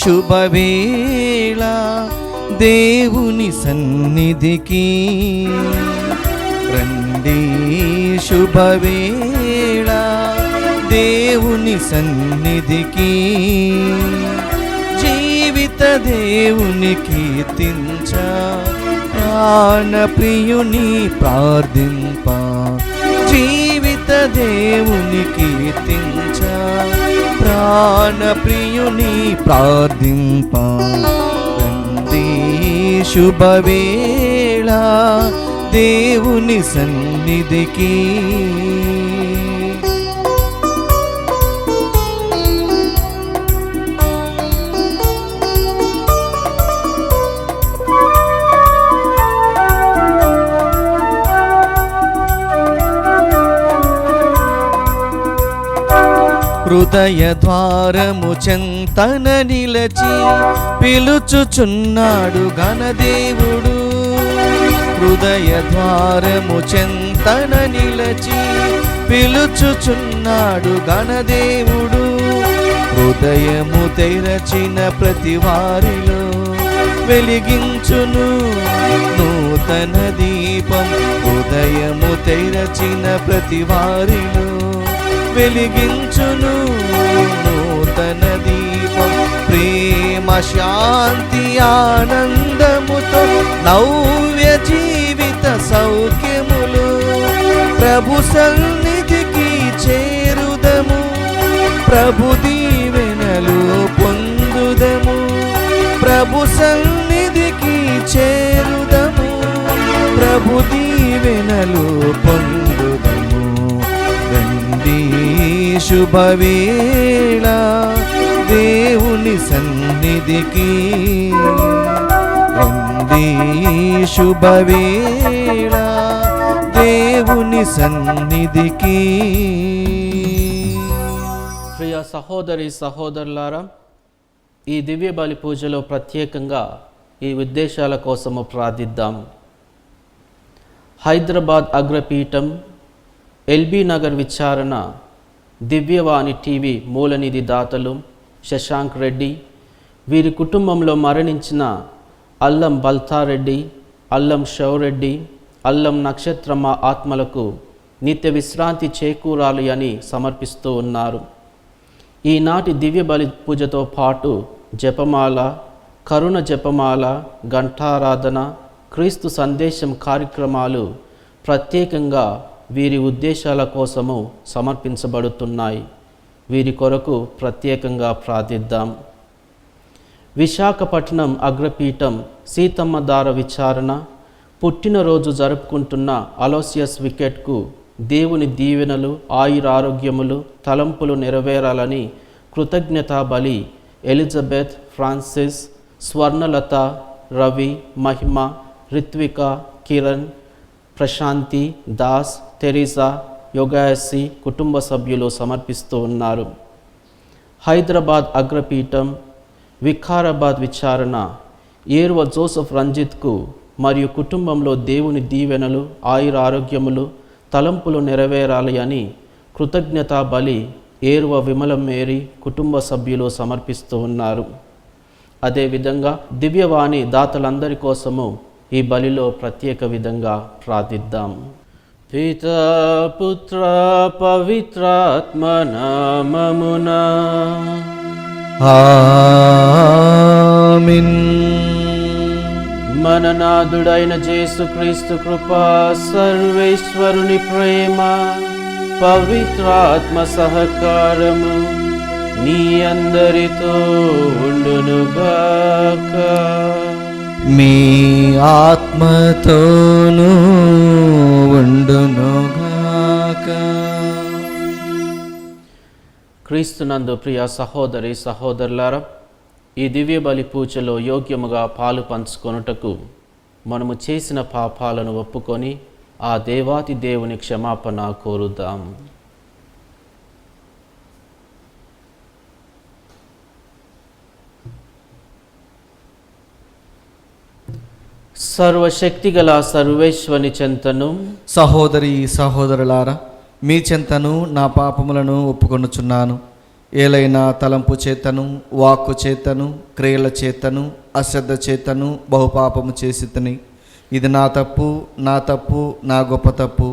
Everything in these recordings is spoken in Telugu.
శుభవేళ దేవుని సన్నిధికి రండి, శుభవేళ దేవుని సన్నిధికి, జీవిత దేవుని కీర్తించ, ప్రాణప్రియుని ప్రార్థింప, జీవిత దేవుని కీర్తించ, ప్రాణప్రియుని ప్రార్థింప. రండి, శుభవేళ దేవుని సన్నిధికి. హృదయ ద్వారము చెంతన నిలచి పిలుచుచున్నాడు ఘనదేవుడు. హృదయ ద్వారము చెంతన నిలచి పిలుచుచున్నాడు ఘనదేవుడు. హృదయము తెరచిన ప్రతి వారిలో వెలిగించును నూతన దీపం. హృదయము తెరచిన ప్రతి వారిలో వెలిగించును నూతన దీపం. ప్రేమ శాంతి ఆనందముతో నవ్య జీవిత సౌఖ్యములు ప్రభు సన్నిధికి చేరుదము. ప్రభు దీవెనలు పొందుదము. ప్రభు సన్నిధికి చేరుదము. ప్రభు దీవెనలు పొందుదము. రండి, శుభవేళ దేవుని సన్నిధికి. రండి, శుభవేళ దేవుని సన్నిధికి. ప్రియ సహోదరి సహోదరులారా, ఈ దివ్య బలి పూజలో ప్రత్యేకంగా ఈ ఉద్దేశాల కోసము ప్రార్థిద్దాం. హైదరాబాద్ అగ్రపీఠం, ఎల్బీ నగర్ విచారణ, దివ్యవాణి టీవీ మూలనిధి దాతలు శశాంక్ రెడ్డి, వీరి కుటుంబంలో మరణించిన అల్లం బల్తారెడ్డి, అల్లం షౌరెడ్డి, అల్లం నక్షత్రమ్మ ఆత్మలకు నిత్య విశ్రాంతి చేకూరాలి అని సమర్పిస్తూ ఉన్నారు. ఈనాటి దివ్య బలి పూజతో పాటు జపమాల, కరుణ జపమాల, ఘంటారాధన, క్రీస్తు సందేశం కార్యక్రమాలు ప్రత్యేకంగా వీరి ఉద్దేశాల కోసము సమర్పించబడుతున్నాయి. వీరి కొరకు ప్రత్యేకంగా ప్రార్థిద్దాం. విశాఖపట్నం అగ్రపీఠం సీతమ్మ దార విచారణ, పుట్టినరోజు జరుపుకుంటున్న అలోసియస్ వికెట్కు దేవుని దీవెనలు, ఆయురారోగ్యములు, తలంపులు నెరవేరాలని కృతజ్ఞతా బలి ఎలిజబెత్, ఫ్రాన్సిస్, స్వర్ణలత, రవి, మహిమ, రిత్విక, కిరణ్, ప్రశాంతి, దాస్, తెరీసా, యోగాయసి కుటుంబ సభ్యులు సమర్పిస్తూ ఉన్నారు. హైదరాబాద్ అగ్రపీఠం వికారాబాద్ విచారణ ఏర్వ జోసెఫ్ రంజిత్కు మరియు కుటుంబంలో దేవుని దీవెనలు, ఆయురారోగ్యములు, తలంపులు నెరవేరాలి అని కృతజ్ఞతా బలి ఏర్వ విమల మేరీ కుటుంబ సభ్యులు సమర్పిస్తూ ఉన్నారు. అదేవిధంగా దివ్యవాణి దాతలందరి కోసము ఈ బలిలో ప్రత్యేక విధంగా ప్రార్థిద్దాం. పితా పుత్ర పవిత్రాత్మ నామమునా ఆమేన్. మన నాథుడైన యేసుక్రీస్తు కృపా, సర్వేశ్వరుని ప్రేమ, పవిత్రాత్మ సహకారము నీ అందరితో ఉండునుగాక. మీ ఆత్మతోనూ ఉండునుగాక. క్రీస్తునందు ప్రియ సహోదరి సహోదరులారా, ఈ దివ్య బలి పూజలో యోగ్యముగా పాలు పంచుకొనుటకు మనము చేసిన పాపాలను ఒప్పుకొని ఆ దేవాతి దేవుని క్షమాపణ కోరుదాం. సర్వశక్తిగల సర్వేశ్వని చెంతను, సహోదరి సహోదరులారా, మీ చెంతను నా పాపములను ఒప్పుకొనుచున్నాను. ఏలైనా తలంపు చేతను, వాక్కు చేతను, క్రియల చేతను, అశ్రద్ధ చేతను బహుపాపము చేసితిని. ఇది నా తప్పు, నా తప్పు, నా గొప్ప తప్పు.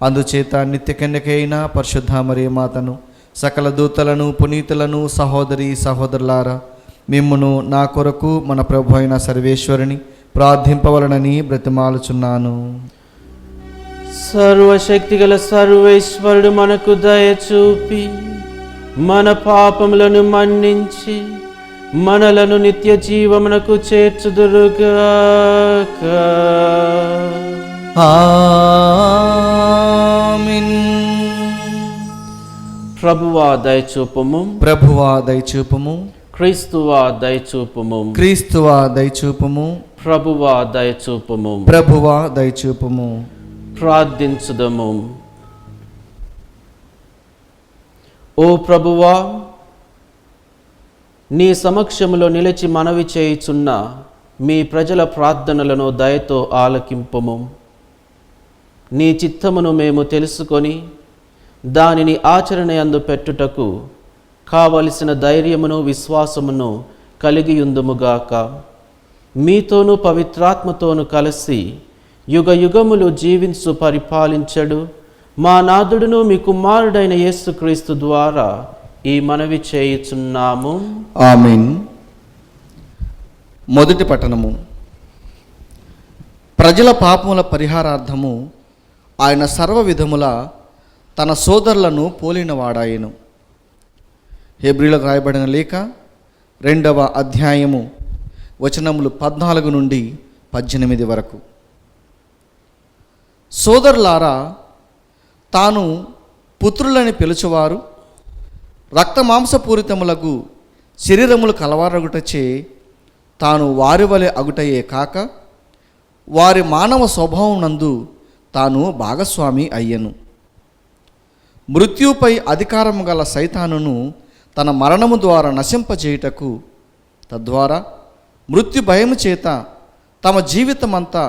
అందుచేత నిత్య కన్యకైన పరిశుద్ధ మరియమాతను, సకల దూతలను, పునీతులను, సహోదరి సహోదరులారా, మిమ్మును నా కొరకు మన ప్రభు అయిన సర్వేశ్వరుని ప్రార్థింపవలనని బ్రతిమాలుచున్నాను. సర్వశక్తిగల సర్వేశ్వరుడు మనకు దయచూపి మన పాపములను మన్నించి మనలను నిత్య జీవమునకు చేర్చుదురుగాక. ఆమేన్. ప్రభువా దయచూపుము, ప్రభువా దయచూపుము, క్రీస్తువా దయచూపుము, క్రీస్తువా దయచూపుము, ప్రభువా దయచూపుము. ప్రభువా దయచూపుము. ప్రార్థించుదము. ఓ ప్రభువా, నీ సమక్షములో నిలిచి మనవి చేయుచున్న మీ ప్రజల ప్రార్థనలను దయతో ఆలకింపుము. నీ చిత్తమును మేము తెలుసుకొని దానిని ఆచరణయందు పెట్టుటకు కావలసిన ధైర్యమును విశ్వాసమును కలిగియుందుముగాక. మీతోనూ పవిత్రాత్మతోనూ కలిసి యుగ యుగములు జీవించు పరిపాలించడు మా నాథుడును మీ కుమారుడైన యేసుక్రీస్తు ద్వారా ఈ మనవి చేయుచున్నాము. ఆమేన్. మొదటి పట్టణము. ప్రజల పాపముల పరిహారార్థము ఆయన సర్వ విధముల తన సోదరులను పోలినవాడాయను. హెబ్రీలకు రాయబడిన లేఖ 2వ అధ్యాయము వచనములు 14 నుండి 18 వరకు. సోదరులారా, తాను పుత్రులని పిలుచువారు రక్తమాంసపూరితములకు శరీరములు కలవారగుటచే తాను వారి వలె అగుటయే కాక వారి మానవ స్వభావం నందు తాను భాగస్వామి అయ్యను. మృత్యుపై అధికారము గల సైతానును తన మరణము ద్వారా నశింపజేయుటకు, తద్వారా మృత్యు భయము చేత తమ జీవితమంతా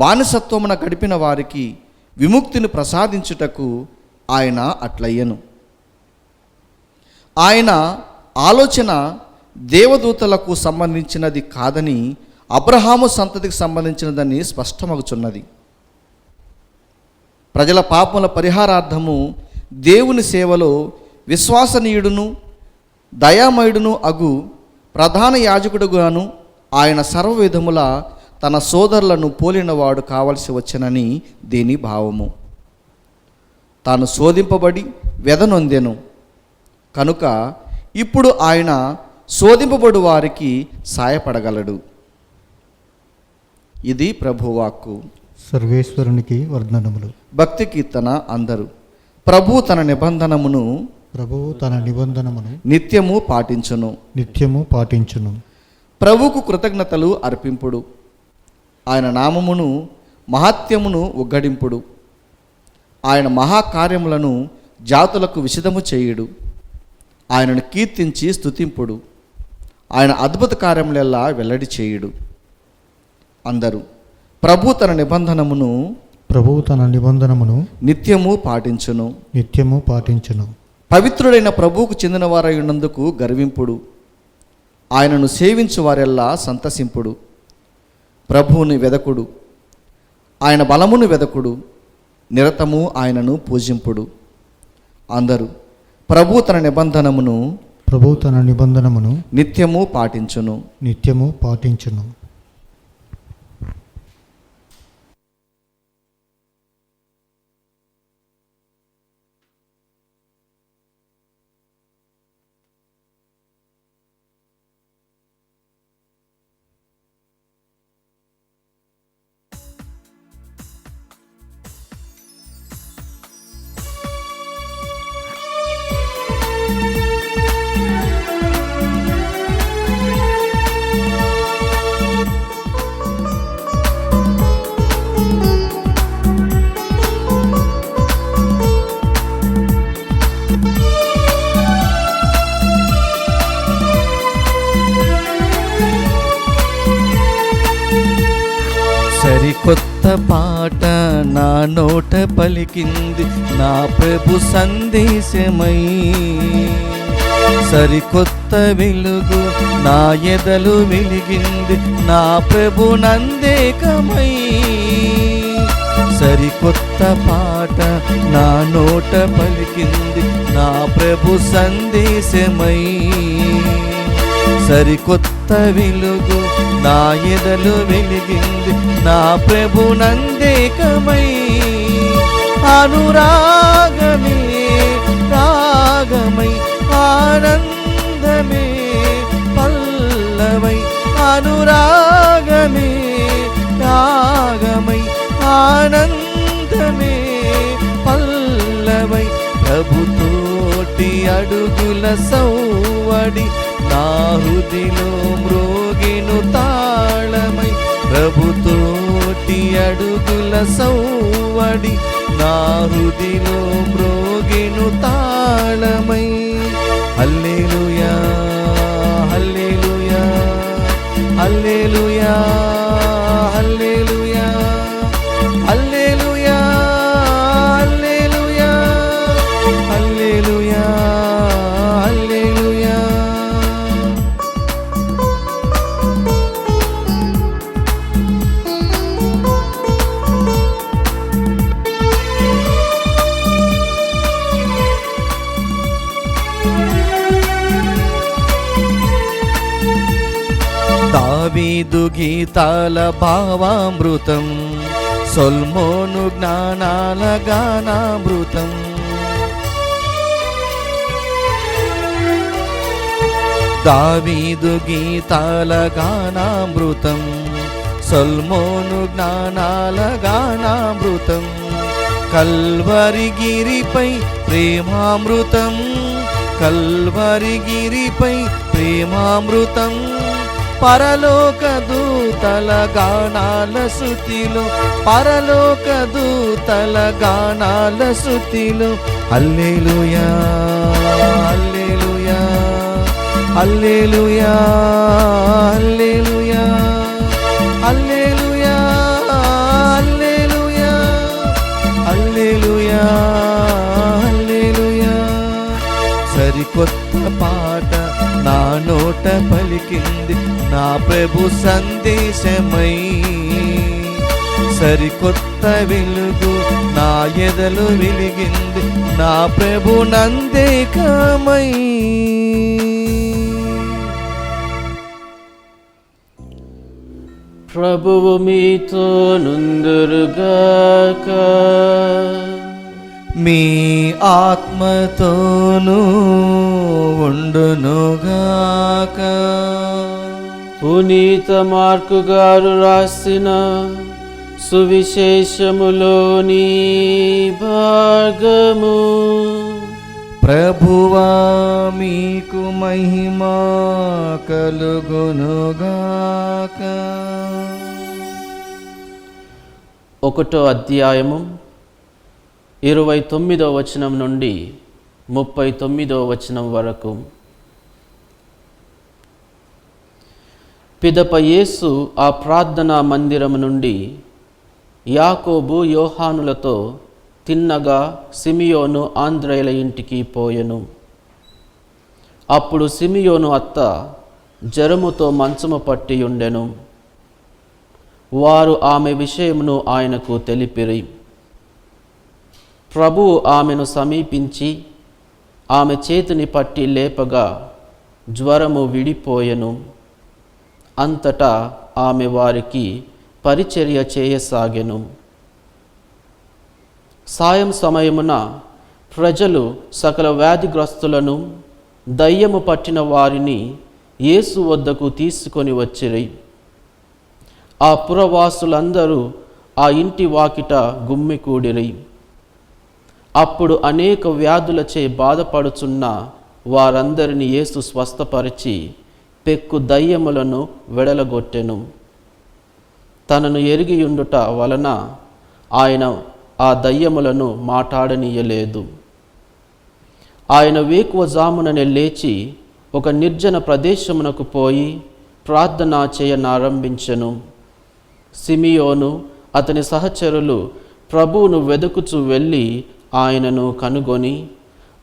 బానిసత్వమున గడిపిన వారికి విముక్తిని ప్రసాదించుటకు ఆయన అట్లయ్యను. ఆయన ఆలోచన దేవదూతలకు సంబంధించినది కాదని అబ్రహాము సంతతికి సంబంధించినదని స్పష్టమగుచున్నది. ప్రజల పాపముల పరిహారార్థము దేవుని సేవలో విశ్వసనీయుడును దయామయుడును అగు ప్రధాన యాజకుడుగాను ఆయన సర్వవిధముల తన సోదరులను పోలినవాడు కావలసి వచ్చనని దీని భావము. తాను శోధింపబడి వ్యధనొందెను కనుక ఇప్పుడు ఆయన శోధింపబడు వారికి సాయపడగలడు. ఇది ప్రభువాక్కు. సర్వేశ్వరునికి వందనములు. భక్తి కీర్తన అందరూ. ప్రభువు తన నిబంధనమును నిత్యము పాటించును. ప్రభువుకు కృతజ్ఞతలు అర్పింపుడు. ఆయన నామమును మహాత్యమును ఉగ్గడింపుడు. ఆయన మహాకార్యములను జాతులకు విశదము చేయుడు. ఆయనను కీర్తించి స్తుతింపుడు. ఆయన అద్భుత కార్యములెల్లా వెల్లడి చేయుడు. అందరూ. ప్రభువు తన నిబంధనమును నిత్యము పాటించును. పవిత్రుడైన ప్రభువుకు చెందిన వారై ఉన్నందుకు గర్వింపుడు. ఆయనను సేవించు వారెల్లా సంతసింపుడు. ప్రభువుని వెదకుడు, ఆయన బలమును వెదకుడు, నిరతము ఆయనను పూజింపుడు. అందరూ. ప్రభువు తన నిబంధనమును నిత్యము పాటించును. సరికొత్త పాట నా నోట పలికింది, నా ప్రభు సందేశమై. సరికొత్త వెలుగు నా ఎదలు వెలిగింది నా ప్రభు నందేకమై. సరికొత్త పాట నా నోట పలికింది నా ప్రభు సందేశమై. సరికొత్త వెలుగు నా ఎదలు వెలిగింది నా ప్రభు నందేకమై. అనురాగమే రాగమై ఆనందమే పల్లవై. అనురాగమే రాగమై ఆనందమే పల్లవై. ప్రభుతోటి అడుగుల సౌవడి నా హృదిలో మ్రోగెను తాళమై. ప్రభుతోటి అడుగుల సౌవడి నా హృదిలో మ్రోగెను తాళమై. హల్లెలూయా హల్లెలూయా హల్లెలూయా హల్లెలూయా హల్లెలూయా హల్లెలూయా హల్లెలూయా హల్లెలూయా. దావీదు గీతాల భావామృతం సొల్మోను జ్ఞానాల గానామృతం. దావీదు గీతాల గానామృతం సొల్మోను జ్ఞానాల గానామృతం. కల్వరిగిరిపై ప్రేమామృతం కల్వరిగిరిపై ప్రేమామృతం. పరలోక దూతల గానాల శృతిలో పరలోక దూతల గానాల శృతిలో. హల్లెలూయా హల్లెలూయా హల్లెలూయా హల్లెలూయా హల్లెలూయా హల్లెలూయా హల్లెలూయా హల్లెలూయా. సరికొత్త పాట నా నోట పలికింది నా ప్రభు సందేశమై. సరికొత్త వెలుగు నా ఎదలు వెలిగింది నా ప్రభు నందేకమై. ప్రభువు మీతో నుందురుగాక. మీ ఆత్మతోనూ ఉండునుగాక. పునీత మార్కు గారు రాసిన సువిశేషములోని భాగము. ప్రభువా మీకు మహిమ కలుగునుగాక. 1వ అధ్యాయము 29వ వచనం నుండి 39వ వచనం వరకు. పిదప యేసు ఆ ప్రార్థనా మందిరము నుండి యాకోబు యోహానులతో తిన్నగా సిమియోను ఆంద్రేయుల ఇంటికి పోయెను. అప్పుడు సిమియోను అత్త జరముతో మంచము పట్టి ఉండెను. వారు ఆమె విషయమును ఆయనకు తెలిపిరి. ప్రభువు ఆమెను సమీపించి ఆమె చేతిని పట్టి లేపగా జ్వరము విడిపోయెను. అంతటా ఆమె వారికి పరిచర్య చేయసాగెను. సాయం సమయమున ప్రజలు సకల వ్యాధిగ్రస్తులను దయ్యము పట్టిన వారిని యేసు వద్దకు తీసుకొని వచ్చిరి. ఆ పురవాసులందరూ ఆ ఇంటి వాకిట గుమ్మికూడిరి. అప్పుడు అనేక వ్యాధులచే బాధపడుచున్న వారందరిని యేసు స్వస్థపరిచి పెక్కు దయ్యములను వెడలగొట్టెను. తనను ఎరిగియుండుట వలన ఆయన ఆ దయ్యములను మాట్లాడనీయలేదు. ఆయన వేకువజాముననే లేచి ఒక నిర్జన ప్రదేశమునకు పోయి ప్రార్థన చేయనారంభించెను. సిమియోను అతని సహచరులు ప్రభువును వెదుకుచూ వెళ్ళి ఆయనను కనుగొని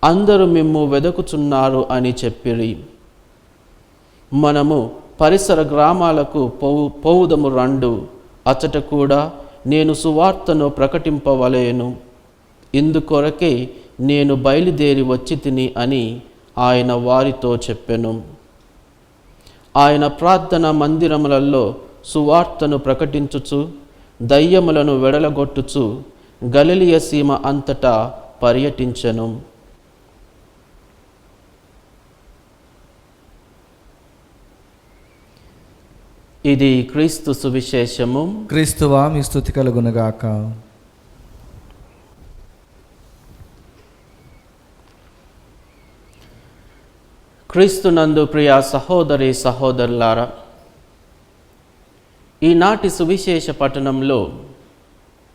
అందరూ మిమ్ము వెదకుచున్నారు అని చెప్పిరి. మనము పరిసర గ్రామాలకు పోవుదము రండు, అచట కూడా నేను సువార్తను ప్రకటింపవలేను. ఇందుకొరకే నేను బయలుదేరి వచ్చి తిని అని ఆయన వారితో చెప్పెను. ఆయన ప్రార్థన మందిరములలో సువార్తను ప్రకటించుచు దయ్యములను వెడలగొట్టుచు గలిలయ సీమ అంతటా పర్యటించెను. ఇది క్రీస్తు సువిశేషము. క్రీస్తువా మీ స్తుతి కలుగునుగాక. క్రీస్తునందు ప్రియ సహోదరి సహోదరులారా, ఈనాటి సువిశేష పట్టణంలో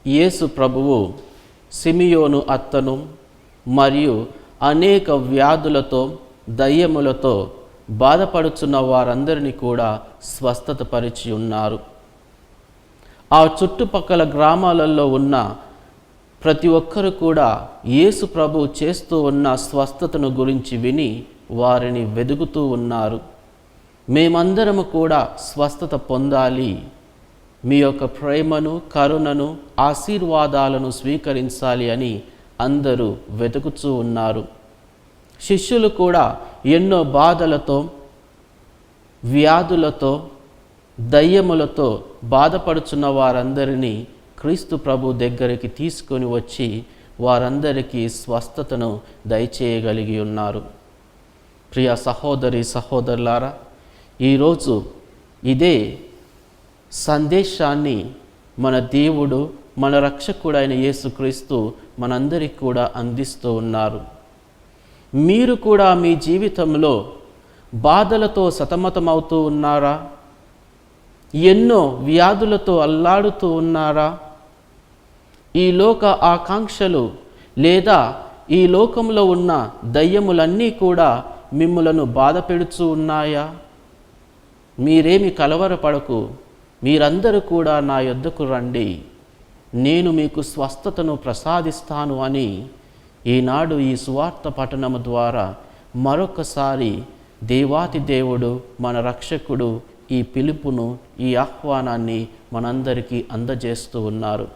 యేసు ప్రభువు సిమియోను అత్తను మరియు అనేక వ్యాధులతో దయ్యములతో బాధపడుచున్న వారందరినీ కూడా స్వస్థత పరిచి ఉన్నారు. ఆ చుట్టుపక్కల గ్రామాలలో ఉన్న ప్రతి ఒక్కరు కూడా యేసు ప్రభు చేస్తూ ఉన్న స్వస్థతను గురించి విని వారిని వెదుగుతూ ఉన్నారు. మేమందరము కూడా స్వస్థత పొందాలి, మీ యొక్క ప్రేమను, కరుణను, ఆశీర్వాదాలను స్వీకరించాలి అని అందరూ వెతుకుతూ ఉన్నారు. శిష్యులు కూడా ఎన్నో బాధలతో, వ్యాధులతో, దయ్యములతో బాధపడుచున్న వారందరినీ క్రీస్తు ప్రభు దగ్గరికి తీసుకొని వచ్చి వారందరికీ స్వస్థతను దయచేయగలిగి ఉన్నారు. ప్రియ సహోదరి సహోదరులారా, ఈరోజు ఇదే సందేశాన్ని మన దేవుడు, మన రక్షకుడైన యేసుక్రీస్తు మనందరికీ కూడా అందిస్తూ ఉన్నారు. మీరు కూడా మీ జీవితంలో బాధలతో సతమతమవుతూ ఉన్నారా? ఎన్నో వ్యాధులతో అల్లాడుతూ ఉన్నారా? ఈ లోక ఆకాంక్షలు లేదా ఈ లోకంలో ఉన్న దయ్యములన్నీ కూడా మిమ్ములను బాధ పెడుతూ ఉన్నాయా? మీరేమి కలవరపడకు, మీరందరూ కూడా నా యొద్దకు రండి, నేను మీకు స్వస్థతను ప్రసాదిస్తాను అని ఈనాడు ఈ సువార్త పఠనము ద్వారా మరొకసారి దేవాతి దేవుడు, మన రక్షకుడు ఈ పిలుపును, ఈ ఆహ్వానాన్ని మనందరికీ అందజేస్తూ ఉన్నారు.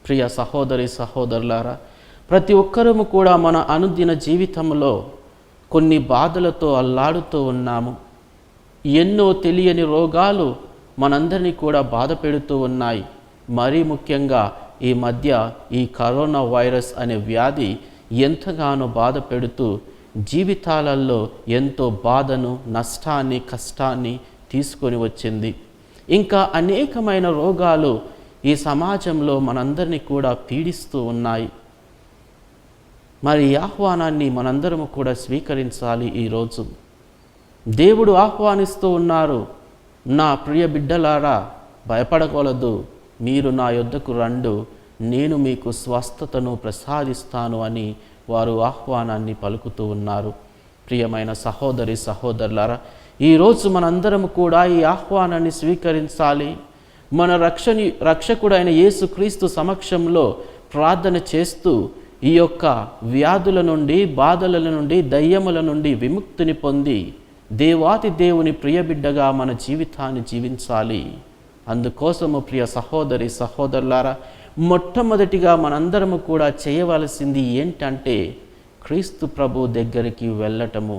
ప్రియ సహోదరి సహోదరులారా, ప్రతి ఒక్కరము కూడా మన అనుదిన జీవితంలో కొన్ని బాధలతో అల్లాడుతూ ఉన్నాము. ఎన్నో తెలియని రోగాలు మనందరినీ కూడా బాధ పెడుతూ ఉన్నాయి. మరీ ముఖ్యంగా ఈ మధ్య ఈ కరోనా వైరస్ అనే వ్యాధి ఎంతగానో బాధ పెడుతూ జీవితాలలో ఎంతో బాధను, నష్టాన్ని, కష్టాన్ని తీసుకొని వచ్చింది. ఇంకా అనేకమైన రోగాలు ఈ సమాజంలో మనందరినీ కూడా పీడిస్తూ ఉన్నాయి. మరి ఈ ఆహ్వానాన్ని మనందరము కూడా స్వీకరించాలి. ఈరోజు దేవుడు ఆహ్వానిస్తూ ఉన్నారు, నా ప్రియ బిడ్డలారా, భయపడకూడదు, మీరు నా యొద్దకు రండు, నేను మీకు స్వస్థతను ప్రసాదిస్తాను అని వారు ఆహ్వానాన్ని పలుకుతూ ఉన్నారు. ప్రియమైన సహోదరి సహోదరులారా, ఈరోజు మనందరం కూడా ఈ ఆహ్వానాన్ని స్వీకరించాలి. మన రక్షకుడైన యేసుక్రీస్తు సమక్షంలో ప్రార్థన చేస్తూ ఈ యొక్క వ్యాధుల నుండి, బాధల నుండి, దయ్యముల నుండి విముక్తిని పొంది దేవాతి దేవుని ప్రియబిడ్డగా మన జీవితాన్ని జీవించాలి. అందుకోసము ప్రియ సహోదరి సహోదరులారా, మొట్టమొదటిగా మనందరము కూడా చేయవలసింది ఏంటంటే క్రీస్తు ప్రభు దగ్గరికి వెళ్ళటము,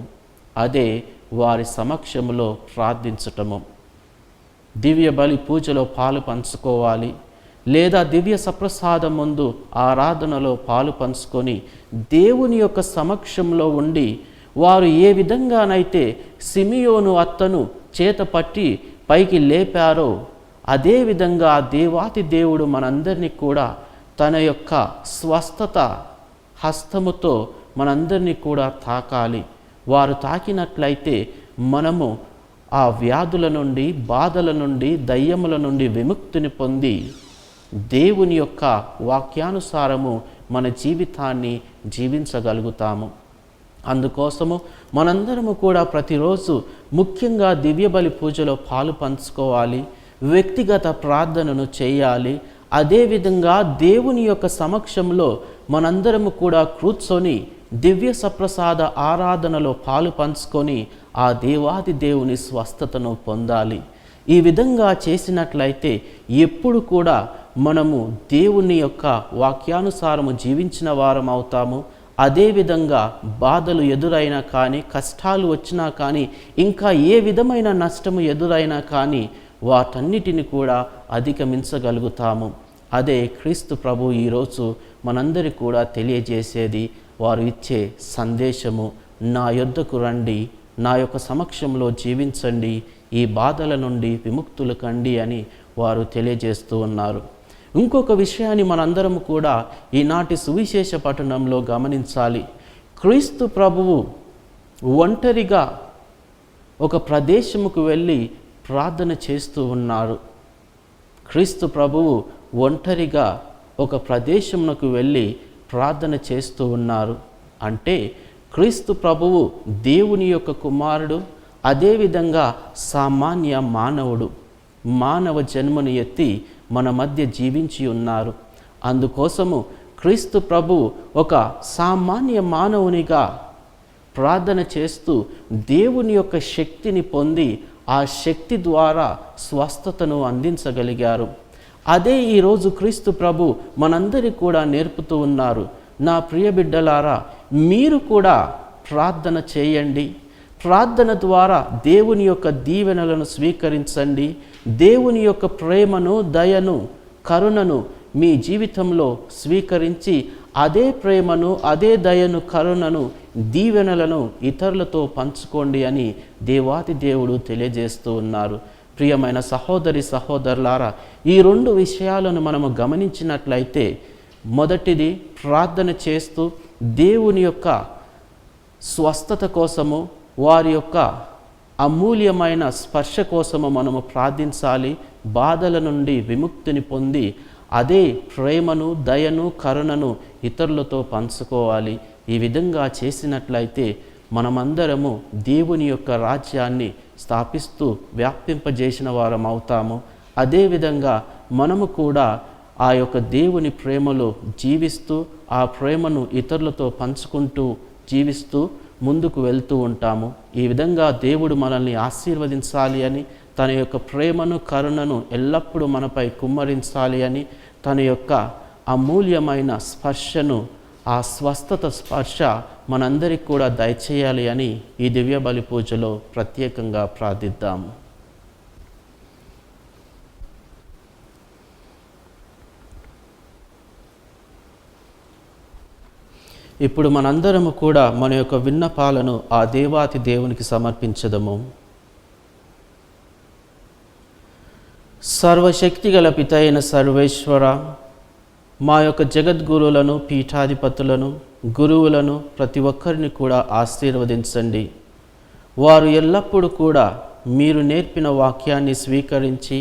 అదే వారి సమక్షంలో ప్రార్థించటము. దివ్య బలి పూజలో పాలు పంచుకోవాలి, లేదా దివ్య సప్రసాదం ముందు ఆరాధనలో పాలు పంచుకొని దేవుని యొక్క సమక్షంలో ఉండి వారు ఏ విధంగానైతే సిమియోను అత్తను చేత పట్టి పైకి లేపారో అదేవిధంగా దేవాతి దేవుడు మనందరినీ కూడా తన యొక్క స్వస్థత హస్తముతో మనందరినీ కూడా తాకాలి. వారు తాకినట్లయితే మనము ఆ వ్యాధుల నుండి, బాధల నుండి, దయ్యముల నుండి విముక్తిని పొంది దేవుని యొక్క వాక్యానుసారము మన జీవితాన్ని జీవించగలుగుతాము. అందుకోసము మనందరము కూడా ప్రతిరోజు ముఖ్యంగా దివ్యబలి పూజలో పాలు పంచుకోవాలి, వ్యక్తిగత ప్రార్థనను చేయాలి. అదేవిధంగా దేవుని యొక్క సమక్షంలో మనందరము కూడా కూర్చొని దివ్య సప్రసాద ఆరాధనలో పాలు పంచుకొని ఆ దేవాది దేవుని స్వస్థతను పొందాలి. ఈ విధంగా చేసినట్లయితే ఎప్పుడు కూడా మనము దేవుని యొక్క వాక్యానుసారము జీవించిన వారం అవుతాము. అదేవిధంగా బాధలు ఎదురైనా కానీ, కష్టాలు వచ్చినా కానీ, ఇంకా ఏ విధమైన నష్టము ఎదురైనా కానీ వాటన్నిటిని కూడా అధిగమించగలుగుతాము. అదే క్రీస్తు ప్రభు ఈరోజు మనందరికీ కూడా తెలియజేసేది, వారు ఇచ్చే సందేశము, నా యొద్దకు రండి, నా యొక్క సమక్షంలో జీవించండి, ఈ బాధల నుండి విముక్తులు కండి అని వారు తెలియజేస్తూ ఉన్నారు. ఇంకొక విషయాన్ని మనందరం కూడా ఈనాటి సువిశేష పఠనంలో గమనించాలి. క్రీస్తు ప్రభువు ఒంటరిగా ఒక ప్రదేశముకు వెళ్ళి ప్రార్థన చేస్తూ ఉన్నారు. క్రీస్తు ప్రభువు ఒంటరిగా ఒక ప్రదేశమునకు వెళ్ళి ప్రార్థన చేస్తూ ఉన్నారు. అంటే క్రీస్తు ప్రభువు దేవుని యొక్క కుమారుడు, అదేవిధంగా సామాన్య మానవుడు, మానవ జన్మను ఎత్తి మన మధ్య జీవించి ఉన్నారు. అందుకోసము క్రీస్తు ప్రభువు ఒక సామాన్య మానవునిగా ప్రార్థన చేస్తూ దేవుని యొక్క శక్తిని పొంది ఆ శక్తి ద్వారా స్వస్థతను అందించగలిగారు. అదే ఈరోజు క్రీస్తు ప్రభు మనందరికీ కూడా నేర్పుతూ ఉన్నారు. నా ప్రియ బిడ్డలారా, మీరు కూడా ప్రార్థన చేయండి. ప్రార్థన ద్వారా దేవుని యొక్క దీవెనలను స్వీకరించండి. దేవుని యొక్క ప్రేమను, దయను, కరుణను మీ జీవితంలో స్వీకరించి అదే ప్రేమను, అదే దయను, కరుణను, దీవెనలను ఇతరులతో పంచుకోండి అని దేవాది దేవుడు తెలియజేస్తూ ఉన్నారు. ప్రియమైన సహోదరి సహోదరులారా, ఈ రెండు విషయాలను మనము గమనించినట్లయితే, మొదటిది ప్రార్థన చేస్తూ దేవుని యొక్క స్వస్థత కోసము, వారి యొక్క అమూల్యమైన స్పర్శ కోసము మనము ప్రార్థించాలి. బాధల నుండి విముక్తిని పొంది అదే ప్రేమను, దయను, కరుణను ఇతరులతో పంచుకోవాలి. ఈ విధంగా చేసినట్లయితే మనమందరము దేవుని యొక్క రాజ్యాన్ని స్థాపిస్తూ వ్యాపింపజేసిన వారం అవుతాము. అదేవిధంగా మనము కూడా ఆ యొక్క దేవుని ప్రేమలో జీవిస్తూ, ఆ ప్రేమను ఇతరులతో పంచుకుంటూ జీవిస్తూ ముందుకు వెళ్తూ ఉంటాము. ఈ విధంగా దేవుడు మనల్ని ఆశీర్వదించాలి అని, తన యొక్క ప్రేమను, కరుణను ఎల్లప్పుడూ మనపై కుమ్మరించాలి అని, తన యొక్క అమూల్యమైన స్పర్శను, ఆ స్వస్థత స్పర్శ మనందరికీ కూడా దయచేయాలి అని ఈ దివ్య బలి పూజలో ప్రత్యేకంగా ప్రార్థిద్దాము. ఇప్పుడు మనందరము కూడా మన యొక్క విన్నపాలను ఆ దేవాతి దేవునికి సమర్పించదము. సర్వశక్తిగల పితైన సర్వేశ్వర, మా యొక్క జగద్గురువులను, పీఠాధిపతులను, గురువులను ప్రతి ఒక్కరిని కూడా ఆశీర్వదించండి. వారు ఎల్లప్పుడూ కూడా మీరు నేర్పిన వాక్యాన్ని స్వీకరించి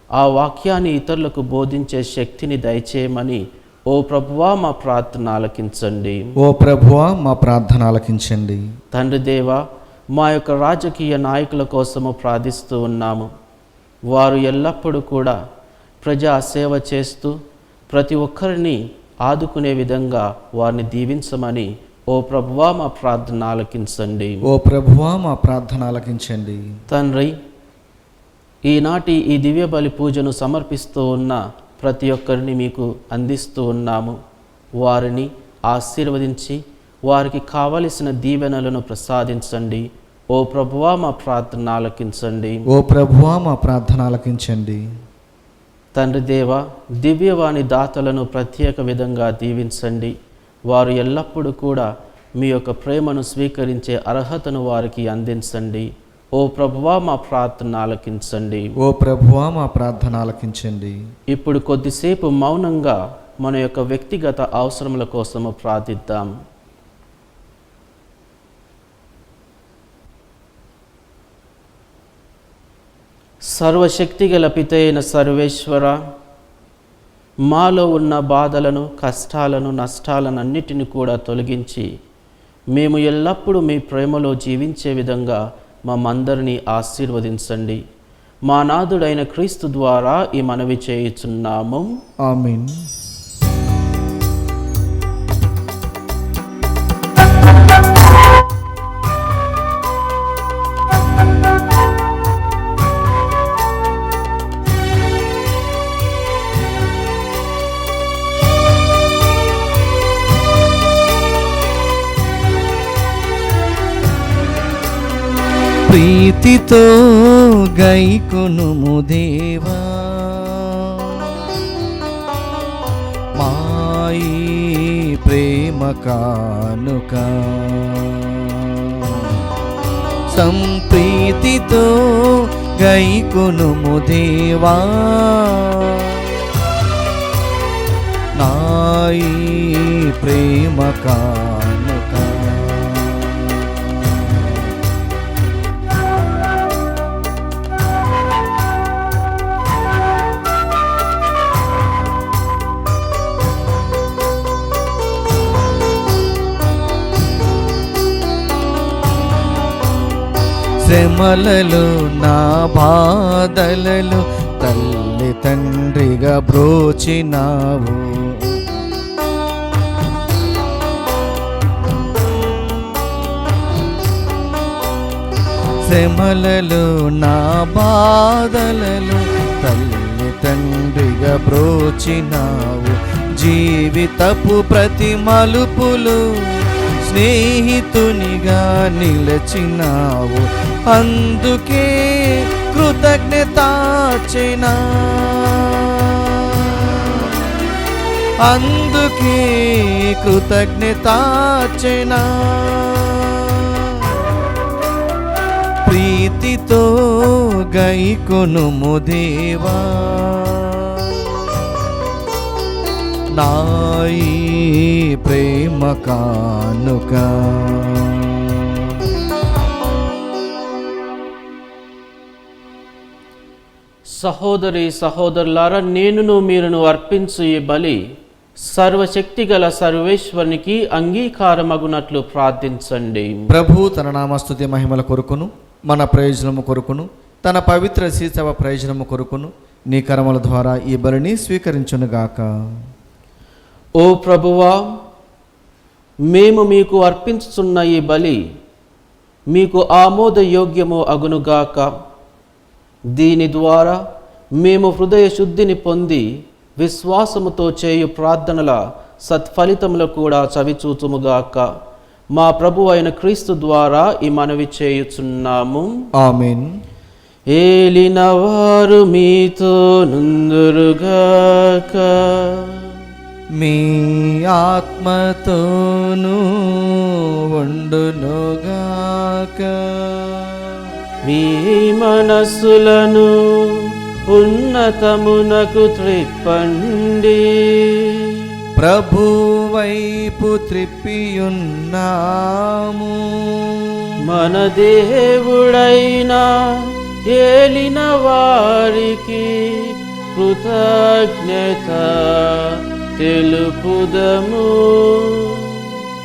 ఆ వాక్యాన్ని ఇతరులకు బోధించే శక్తిని దయచేయమని ఓ ప్రభువా మా ప్రార్థన ఆలకించండి. ఓ ప్రభువా మా ప్రార్థన ఆలకించండి. తండ్రి దేవా, మా యొక్క రాజకీయ నాయకుల కోసము ప్రార్థిస్తూ ఉన్నాము. వారు ఎల్లప్పుడూ కూడా ప్రజా సేవ చేస్తూ ప్రతి ఒక్కరిని ఆదుకునే విధంగా వారిని దీవించమని ఓ ప్రభువా మా ప్రార్థన ఆలకించండి. ఓ ప్రభువా మా ప్రార్థన ఆలకించండి. తండ్రి, ఈనాటి ఈ దివ్య బలి పూజను సమర్పిస్తూ ఉన్న ప్రతి ఒక్కరిని మీకు అందిస్తూ ఉన్నాము. వారిని ఆశీర్వదించి వారికి కావలసిన దీవెనలను ప్రసాదించండి. ఓ ప్రభువా మా ప్రార్థన ఆలకించండి. ఓ ప్రభువా మా ప్రార్థన ఆలకించండి. తండ్రి దేవ, దివ్యవాణి దాతలను ప్రత్యేక విధంగా దీవించండి. వారు ఎల్లప్పుడూ కూడా మీ యొక్క ప్రేమను స్వీకరించే అర్హతను వారికి అందించండి. ఓ ప్రభువా మా ప్రార్థన ఆలకించండి. ఓ ప్రభువా మా ప్రార్థన ఆలకించండి. ఇప్పుడు కొద్దిసేపు మౌనంగా మన యొక్క వ్యక్తిగత అవసరముల కోసము ప్రార్థిద్దాం. సర్వశక్తిగల పితైన సర్వేశ్వర, మాలో ఉన్న బాధలను, కష్టాలను, నష్టాలను అన్నిటిని కూడా తొలగించి మేము ఎల్లప్పుడూ మీ ప్రేమలో జీవించే విధంగా మమ్మందరినీ ఆశీర్వదించండి. మా నాథుడైన క్రీస్తు ద్వారా ఈ మనవి చేయుచున్నాము. ఆమేన్. ప్రీతితో గైకొనుము దేవా, మాయి ప్రేమ కానుక. సంప్రీతితో గైకొనుము దేవా, నాయి ప్రేమ కానుక. శ్రమలలో నా బాధలలో తల్లి తండ్రిగా బ్రోచినావు. శ్రమలలో నా బాధలలో తల్లి తండ్రిగా బ్రోచినావు. జీవితపు ప్రతి మలుపులు స్నేహితునిగా నిలచినావు. అందుకే కృతజ్ఞతార్చనా, అందుకే కృతజ్ఞతార్చనా. ప్రీతితో గైకొనుము దేవా, నాయి ప్రేమ కానుక. సహోదరి సహోదరులారా, నేనును మీరును అర్పించు ఈ బలి సర్వశక్తిగల సర్వేశ్వరునికి అంగీకారమగునట్లు ప్రార్థించండి. ప్రభు తన నామస్తుతి మహిమల కొరకును మన ప్రయోజనము కొరకును తన పవిత్ర శ్రీసభ ప్రయోజనము కొరకును నీ కర్మల ద్వారా ఈ బలిని స్వీకరించునుగాక. ఓ ప్రభువా, మేము మీకు అర్పించుచున్న ఈ బలి మీకు ఆమోదయోగ్యము అగునుగాక. దీని ద్వారా మేము హృదయ శుద్ధిని పొంది విశ్వాసముతో చేయు ప్రార్థనల సత్ఫలితములు కూడా చవిచూచుముగాక. మా ప్రభు అయిన క్రీస్తు ద్వారా ఈ మనవి చేయుచున్నాము. ఆమేన్. ఏలిన వారు మీతో నుందురుగాక, మీ ఆత్మతోనూ ఉండునుగాక. మీ మనస్సులను ఉన్నతమునకు త్రిప్పండి. ప్రభు వైపు త్రిప్పియున్నాము. మన దేవుడైన ఏలిన వారికి కృతజ్ఞత తెలుపుదము.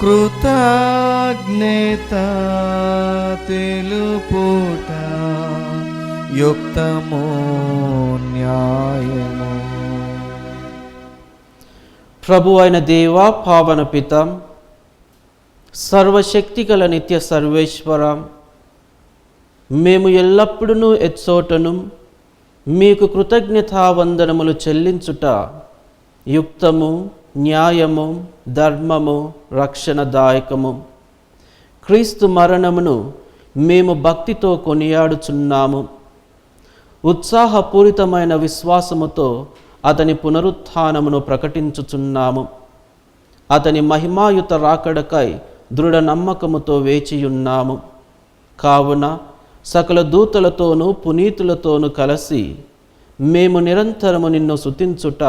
కృతజ్ఞత తెలుపుట యుక్తము న్యాయము. ప్రభు అయిన దేవా, పావన పిత, సర్వశక్తిగల నిత్య సర్వేశ్వర, మేము ఎల్లప్పుడూ ఎచ్చోటను మీకు కృతజ్ఞతావందనములు చెల్లించుట యుక్తము, న్యాయము, ధర్మము, రక్షణదాయకము. క్రీస్తు మరణమును మేము భక్తితో కొనియాడుచున్నాము. ఉత్సాహపూరితమైన విశ్వాసముతో అతని పునరుత్థానమును ప్రకటించుచున్నాము. అతని మహిమాయుత రాకడకై దృఢ నమ్మకముతో వేచియున్నాము. కావున సకల దూతలతోనూ పునీతులతోనూ కలిసి మేము నిరంతరము నిన్ను స్తుతించుట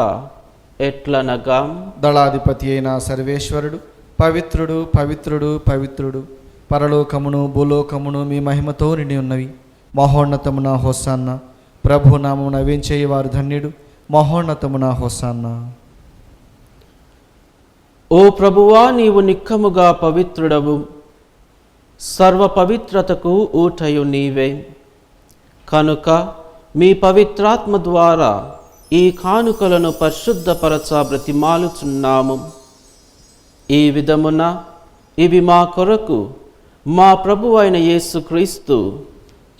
ఎట్లనగా, దళాధిపతి అయిన సర్వేశ్వరుడు పవిత్రుడు పవిత్రుడు పవిత్రుడు, పరలోకమును భూలోకమును మీ మహిమతో నిండి ఉన్నవి. మహోన్నతమున హోసాన్న. ప్రభు నామమున వేంచేయవారు ధన్యుడు. మహోన్నతమున హోసాన్న. ఓ ప్రభువా, నీవు నిక్కముగా పవిత్రుడవు. సర్వ పవిత్రతకు ఊటయు నీవే. కనుక మీ పవిత్రాత్మ ద్వారా ఈ కానుకలను పరిశుద్ధపరచ బ్రతిమాలుచున్నాము. ఈ విధమున ఇవి మా కొరకు మా ప్రభువు అయిన యేసుక్రీస్తు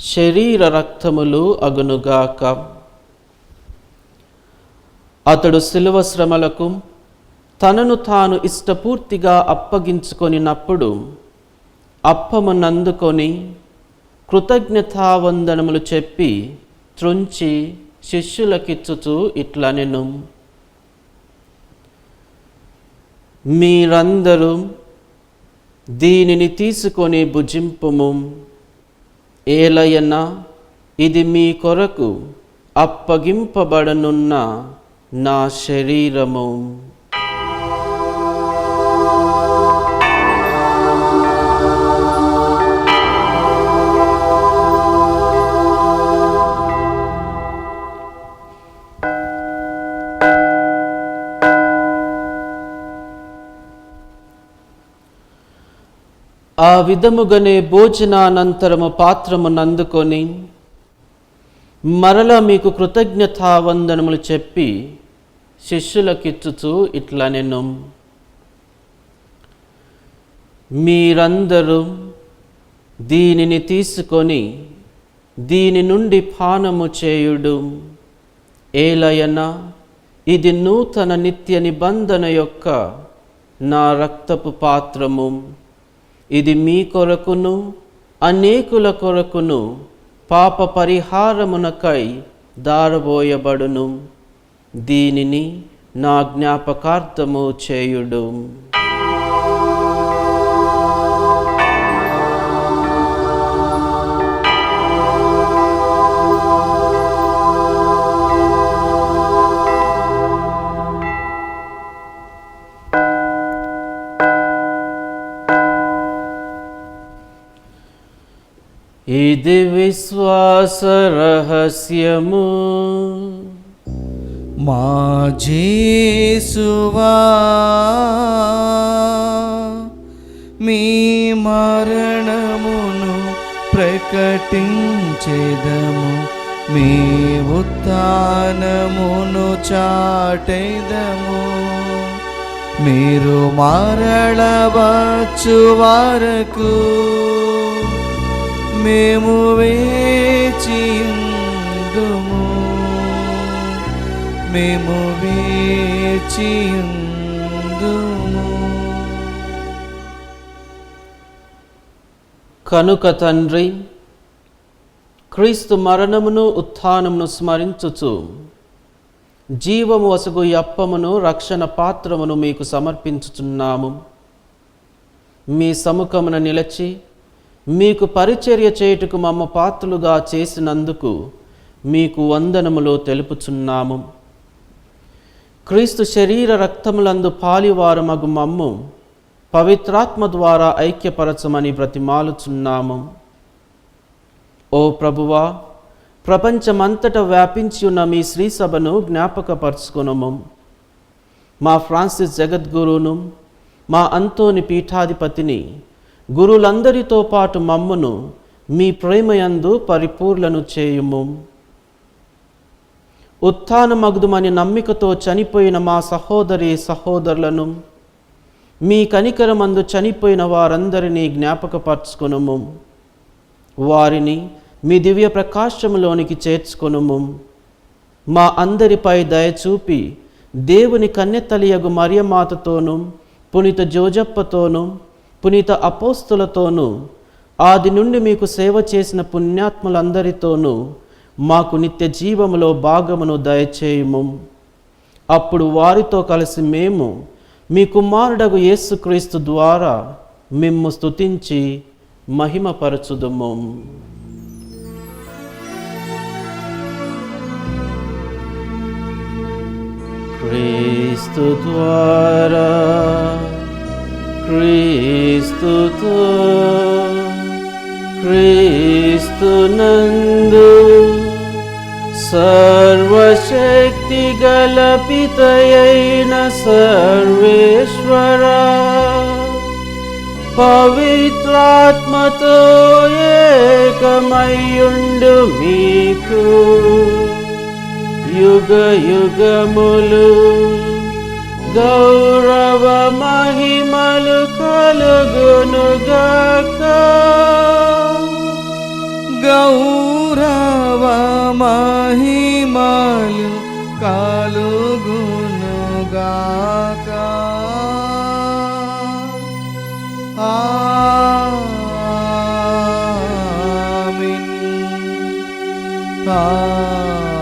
శరీర రక్తములు అగునుగాక. అతడు శిలువ శ్రమలకు తనను తాను ఇష్టపూర్తిగా అప్పగించుకొనినప్పుడు అప్పమునందుకొని కృతజ్ఞతావందనములు చెప్పి త్రుంచి శిష్యులకిచ్చుచూ ఇట్లనెను, మీరందరూ దీనిని తీసుకొని భుజింపుము, ఏలయన ఇది మీ కొరకు అప్పగింపబడనున్న నా శరీరము. ఆ విధముగానే భోజనానంతరము పాత్రమునందుకొని మరల మీకు కృతజ్ఞతావందనములు చెప్పి శిష్యులకిచ్చుచూ ఇట్లనెను, మీరందరూ దీనిని తీసుకొని దీని నుండి పానము చేయుడు, ఏలయన ఇది నూతన నిత్య నిబంధన యొక్క నా రక్తపు పాత్రము. ఇది మీ కొరకును అనేకుల కొరకును పాప పరిహారమునకై దారబోయబడును. దీనిని నా జ్ఞాపకార్థము చేయుడు. ఇది విశ్వాస రహస్యము. మా జేసువా మీ మరణమును ప్రకటించెదము, మీ ఉత్థానమును చాటెదము. మీరు మరలవచ్చు వరకు మేము వేచియుందుము, మేము వేచియుందుము. కనుక తండ్రి, క్రీస్తు మరణమును ఉత్థానమును స్మరించుచు జీవము వసగు అప్పమును రక్షణ పాత్రమును మీకు సమర్పించుచున్నాము. మీ సముఖమున నిలచి మీకు పరిచర్య చేయుటకు మమ్మ పాత్రులుగా చేసినందుకు మీకు వందనములు తెలుపుచున్నాము. క్రీస్తు శరీర రక్తములందు పాలివారమగు మమ్ము పవిత్రాత్మ ద్వారా ఐక్యపరచమని బ్రతిమాలుచున్నాము. ఓ ప్రభువా, ప్రపంచమంతటా వ్యాపించి ఉన్న మీ శ్రీ సభను జ్ఞాపకపరచుకొనుము. మా ఫ్రాన్సిస్ జగద్గురును, మా అంతోని పీఠాధిపతిని, గురులందరితో పాటు మమ్మును మీ ప్రేమయందు పరిపూర్ణను చేయుము. ఉత్థానమగుదుమని నమ్మికతో చనిపోయిన మా సహోదరి సహోదరులను, మీ కనికరమందు చనిపోయిన వారందరినీ జ్ఞాపకపరచుకొనుము. వారిని మీ దివ్య ప్రకాశములోనికి చేర్చుకొనుము. మా అందరిపై దయచూపి దేవుని కన్యతలియగు మరియమాతతోనూ, పునీత జోజప్పతోనూ, పునీత అపోస్తులతోనూ, ఆది నుండి మీకు సేవ చేసిన పుణ్యాత్ములందరితోనూ మాకు నిత్య జీవములో భాగమును దయచేయుము. అప్పుడు వారితో కలిసి మేము మీ కుమారుడగు యేసుక్రీస్తు ద్వారా మిమ్ము స్తుతించి మహిమపరచుదుము. క్రీస్తు ద్వారా, క్రీస్తుతో, క్రీస్తునందు సర్వశక్తి గల పితయైన సర్వేశ్వర పవిత్రాత్మతో ఏకమయ్యుండు మీకు యుగ యుగములు గౌరవ మహిమలు కలుగునుగాక. గౌరవ మహిమలు కలుగునుగాక. ఆమేన్. ఆమేన్.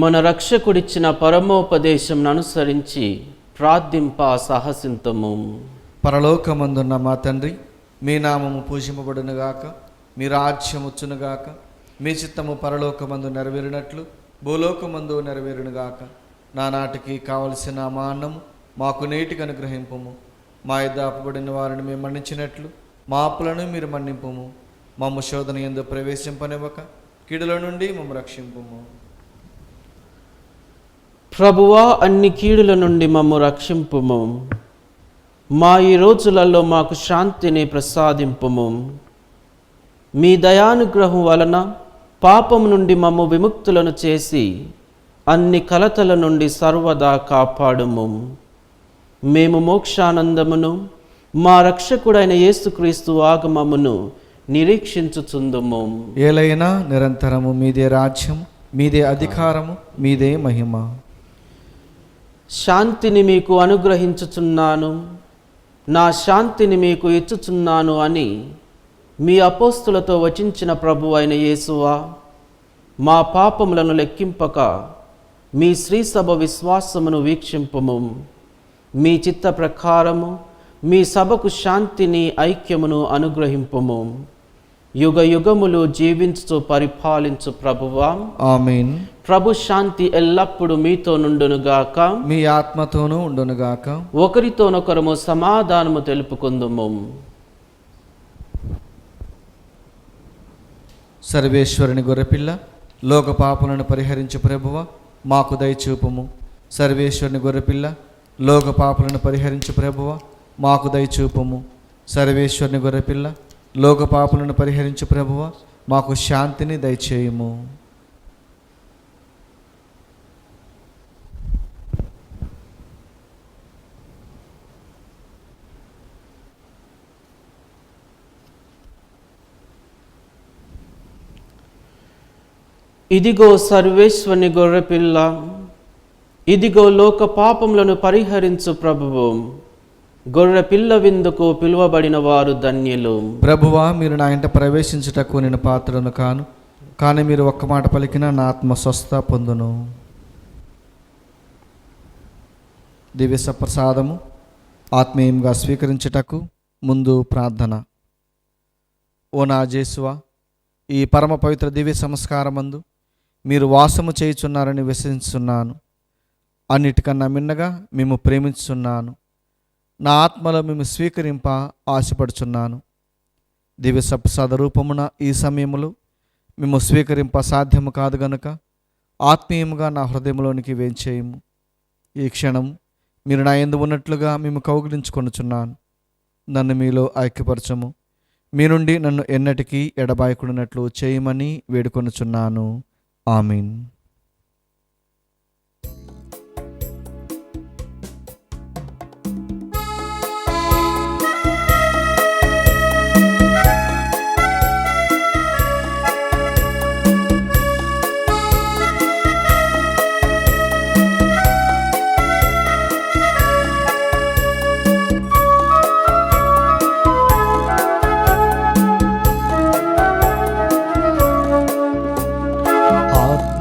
మన రక్షకుడిచ్చిన పరమోపదేశం అనుసరించి ప్రార్థింప సాహసింతము. పరలోకమందున్న మా తండ్రి, మీ నామము పూజింపబడునుగాక, మీ రాజ్యం వచ్చునుగాక, మీ చిత్తము పరలోకమందు నెరవేరినట్లు భూలోకమందు నెరవేరునుగాక. నానాటికి కావలసిన మా అన్నము మాకు నేటికి అనుగ్రహింపుము. మా యొద్ద అప్పుబడిన వారిని మేము మన్నించినట్లు మా అప్పులను మీరు మన్నింపుము. మమ్ము శోధన యందు ప్రవేశింపనివ్వక కీడుల నుండి మమ్ము రక్షింపుము. ప్రభువా, అన్ని కీడుల నుండి మమ్ము రక్షింపుము. మా ఈ రోజులలో మాకు శాంతిని ప్రసాదింపుము. మీ దయానుగ్రహం వలన పాపము నుండి మమ్ము విముక్తులను చేసి అన్ని కలతల నుండి సర్వదా కాపాడుము. మేము మోక్షానందమును మా రక్షకుడైన యేసుక్రీస్తు ఆగమమును నిరీక్షించుచుందుము. ఏలైనా నిరంతరము మీదే రాజ్యం, మీదే అధికారము, మీదే మహిమ. శాంతిని మీకు అనుగ్రహించుచున్నాను, నా శాంతిని మీకు ఇచ్చుచున్నాను అని మీ అపోస్తులతో వచించిన ప్రభు అయిన యేసువా, మా పాపములను లెక్కింపక మీ శ్రీసభ విశ్వాసమును వీక్షింపుము. మీ చిత్త ప్రకారము మీ సభకు శాంతిని ఐక్యమును అనుగ్రహింపుము. యుగ యుగములు జీవించు పరిపాలించు ప్రభువా, ఆమేన్. ప్రభు శాంతి ఎల్లప్పుడూ మీతో నుండునుగాక, మీ ఆత్మతోనూ ఉండునుగాక. ఒకరితోనొకరము సమాధానము తెలుపుకుందుము. సర్వేశ్వరుని గొర్రెపిల్ల, లోక పాపలను పరిహరించు ప్రభువ, మాకు దయచూపుము. సర్వేశ్వరుని గొర్రెపిల్ల, లోక పాపలను పరిహరించు ప్రభువ, మాకు దయచూపుము. సర్వేశ్వరుని గొర్రెపిల్ల, లోక పాపలను పరిహరించు ప్రభువ, మాకు శాంతిని దయచేయుము. ఇదిగో సర్వేశ్వరుని గొర్రెపిల్ల, ఇదిగో లోక పాపములను పరిహరించు ప్రభువు. గొర్రె పిల్ల విందుకు పిలువబడిన వారు ధన్యులు. ప్రభువా, మీరు నా ఇంట ప్రవేశించుటకు నేను పాత్రను కాను, కానీ మీరు ఒక్క మాట పలికినా నా ఆత్మ స్వస్థ పొందును. దివ్య సప్రసాదము ఆత్మీయంగా స్వీకరించుటకు ముందు ప్రార్థన. ఓ నా జేసువా, ఈ పరమ పవిత్ర దివ్య సంస్కారమందు మీరు వాసము చేయుచున్నారని విశ్వసిస్తున్నాను. అన్నిటికన్నా మిన్నగా మేము ప్రేమించుచున్నాను. నా ఆత్మలో మేము స్వీకరింప ఆశపడుచున్నాను. దివ్య సప్రసాద రూపమున ఈ సమయంలో మేము స్వీకరింప సాధ్యము కాదు గనుక ఆత్మీయముగా నా హృదయంలోనికి వేంచేయము. ఈ క్షణం మీరు నా యందు ఉన్నట్లుగా మేము కౌగిలించుకొనుచున్నాను. నన్ను మీలో ఐక్యపరచము. మీ నుండి నన్ను ఎన్నటికీ ఎడబాయకుడినట్లు చేయమని వేడుకొనుచున్నాను. ఆమీన్.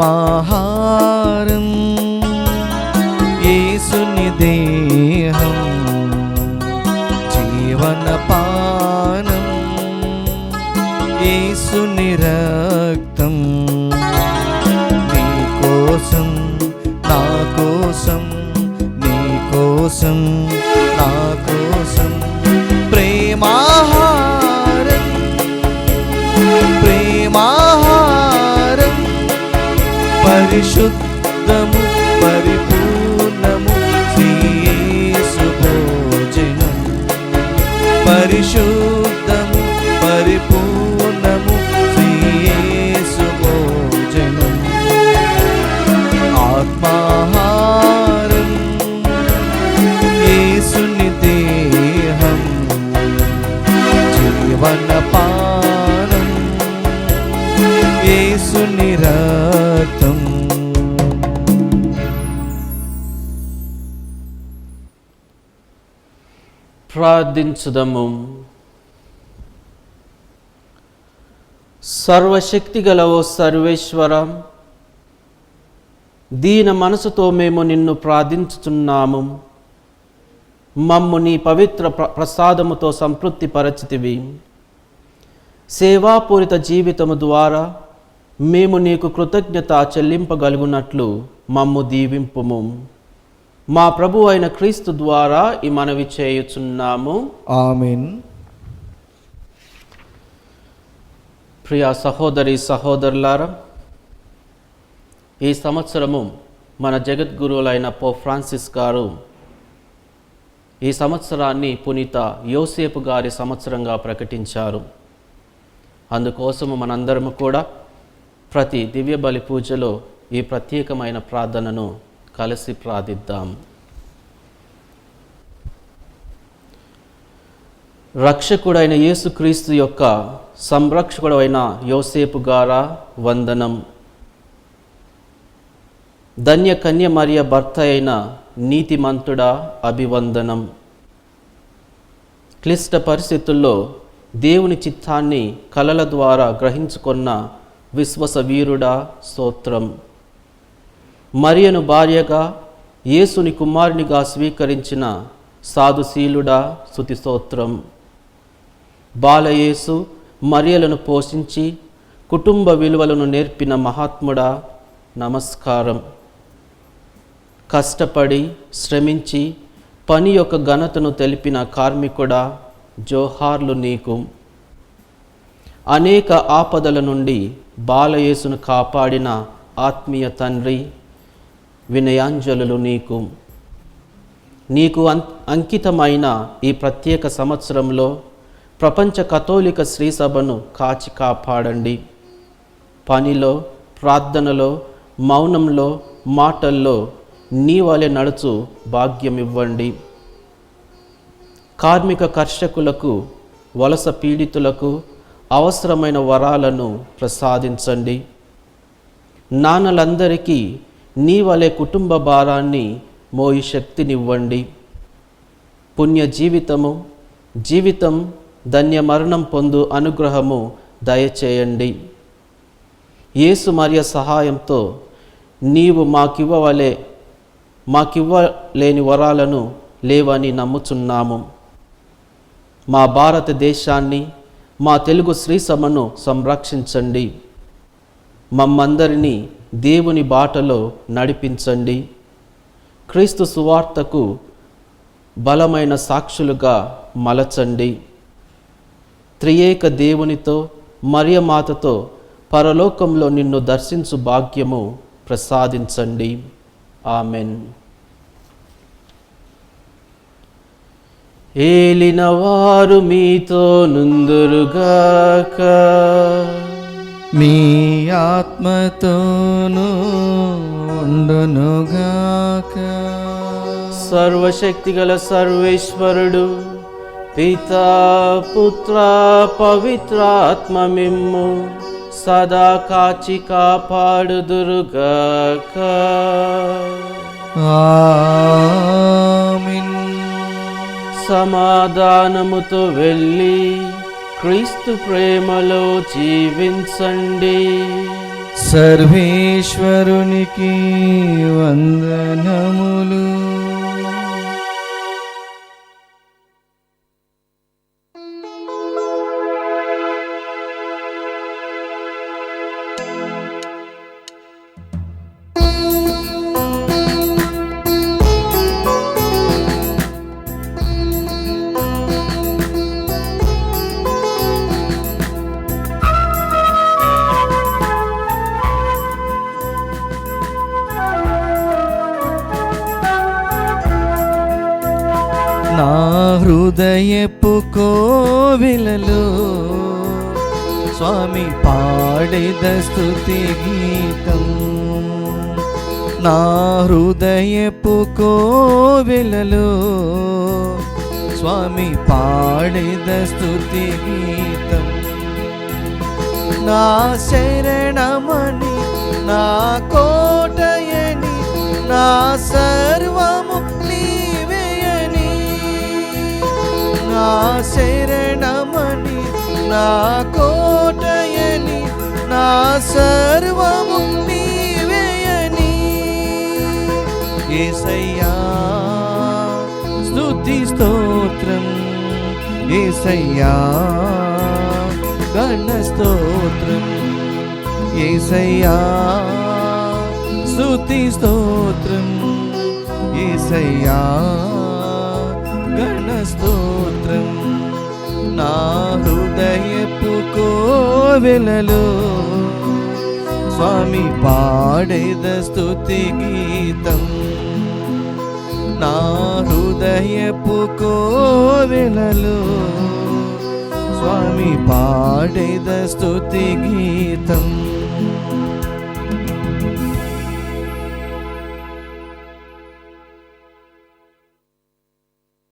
ఆహారం యేసుని దేహం, జీవన పానం యేసుని రక్తం. నీ కోసం నా కోసం, నీ కోసం నా కోసం ప్రేమాహారం, ప్రేమాహారం పరిశుద్ధము పరిపూర్ణము శ్రీ యేసు భోజనం. పరిశుద్ధము పరిపూర్ణము శ్రీ యేసు భోజనం. ఆత్మాహారం యేసుని దేహం, జీవన పానం యేసుని రక్తం. ప్రార్థించుదము. సర్వశక్తిగల ఓ సర్వేశ్వర, దీన మనసుతో మేము నిన్ను ప్రార్థించుచున్నాము. మమ్ము నీ పవిత్ర ప్రసాదముతో సంతృప్తి పరచితివి. సేవాపూరిత జీవితము ద్వారా మేము నీకు కృతజ్ఞత చెల్లింపగలుగునట్లు మమ్ము దీవింపుము. మా ప్రభు అయిన క్రీస్తు ద్వారా ఈ మనవి చేయుచున్నాము. ఆమేన్. ప్రియ సహోదరి సహోదరులారా, ఈ సంవత్సరము మన జగద్గురువులైన పోప్ ఫ్రాన్సిస్ గారు ఈ సంవత్సరాన్ని పునీత యోసేపు గారి సంవత్సరంగా ప్రకటించారు. అందుకోసము మనందరము కూడా ప్రతి దివ్య బలి పూజలో ఈ ప్రత్యేకమైన ప్రార్థనను కలిసి ప్రార్థిద్దాం. రక్షకుడైన యేసుక్రీస్తు యొక్క సంరక్షకుడైన యోసేపు గారా వందనం. ధన్య కన్య మరియ భర్త అయిన నీతిమంతుడా అభివందనం. క్లిష్ట పరిస్థితుల్లో దేవుని చిత్తాన్ని కలల ద్వారా గ్రహించుకున్న విశ్వాస వీరుడా స్తోత్రం. మరియను భార్యగా యేసుని కుమారునిగా స్వీకరించిన సాధుశీలుడా స్తుతి స్తోత్రం. బాలయేసు మరియలను పోషించి కుటుంబ విలువలను నేర్పిన మహాత్ముడా నమస్కారం. కష్టపడి శ్రమించి పని యొక్క ఘనతను తెలిపిన కార్మికుడా జోహార్లు నీకు. అనేక ఆపదల నుండి బాలయేసును కాపాడిన ఆత్మీయ తండ్రి వినయాంజలులు నీకు. నీకు అంకితమైన ఈ ప్రత్యేక సంవత్సరంలో ప్రపంచ కథోలిక శ్రీ సభను కాచి కాపాడండి. పనిలో, ప్రార్థనలో, మౌనంలో, మాటల్లో నీ వలె నడుచు భాగ్యమివ్వండి. కార్మిక కర్షకులకు, వలస పీడితులకు అవసరమైన వరాలను ప్రసాదించండి. నాన్నలందరికీ నీ వలె కుటుంబ భారాన్ని మోయి శక్తినివ్వండి. పుణ్య జీవితం ధన్య మరణం పొందు అనుగ్రహము దయచేయండి. యేసు మరియ సహాయంతో నీవు మాకివ్వలేని వరాలను లేవని నమ్ముచున్నాము. మా భారతదేశాన్ని, మా తెలుగు శ్రీ సభను సంరక్షించండి. మమ్మందరినీ దేవుని బాటలో నడిపించండి. క్రీస్తు సువార్తకు బలమైన సాక్షులుగా మలచండి. త్రియేక దేవునితో, మరియమాతతో పరలోకంలో నిన్ను దర్శించు భాగ్యము ప్రసాదించండి. ఆమెన్. ఏలినవారు మీతో నుందురుగాక, మీ ఆత్మతోనూ ఉండునుగాక. సర్వశక్తిగల సర్వేశ్వరుడు పితా, పుత్ర, పవిత్రాత్మ మిమ్ము సదా కాచి కాపాడుదురుగాక. ఆమేన్. సమాధానముతో వెళ్ళి క్రీస్తు ప్రేమలో జీవించండి. సర్వేశ్వరునికి వందనములు. నా హృదయపు కోవిలలో స్వామి పాడేద స్తుతి గీతం. నా హృదయపు కోవిలలో స్వామి పాడేద స్తుతి గీతం. నా శరణమని, నా కోటయని, నా సర్వము నీవేయని, శరణమని నా కోటయని నా సర్వము నీవేయని యేసయ్యా స్తుతి స్తోత్రం యేసయ్యా గణ స్తోత్రం యేసయ్యా స్తుతి స్తోత్రం యేసయ్యా గణ స్తోత్రం నా హృదయపు కోవెలలో స్వామి పాడేద స్తుతి గీతం నా హృదయపు కోవెలలో స్వామి పాడేద స్తుతి గీతం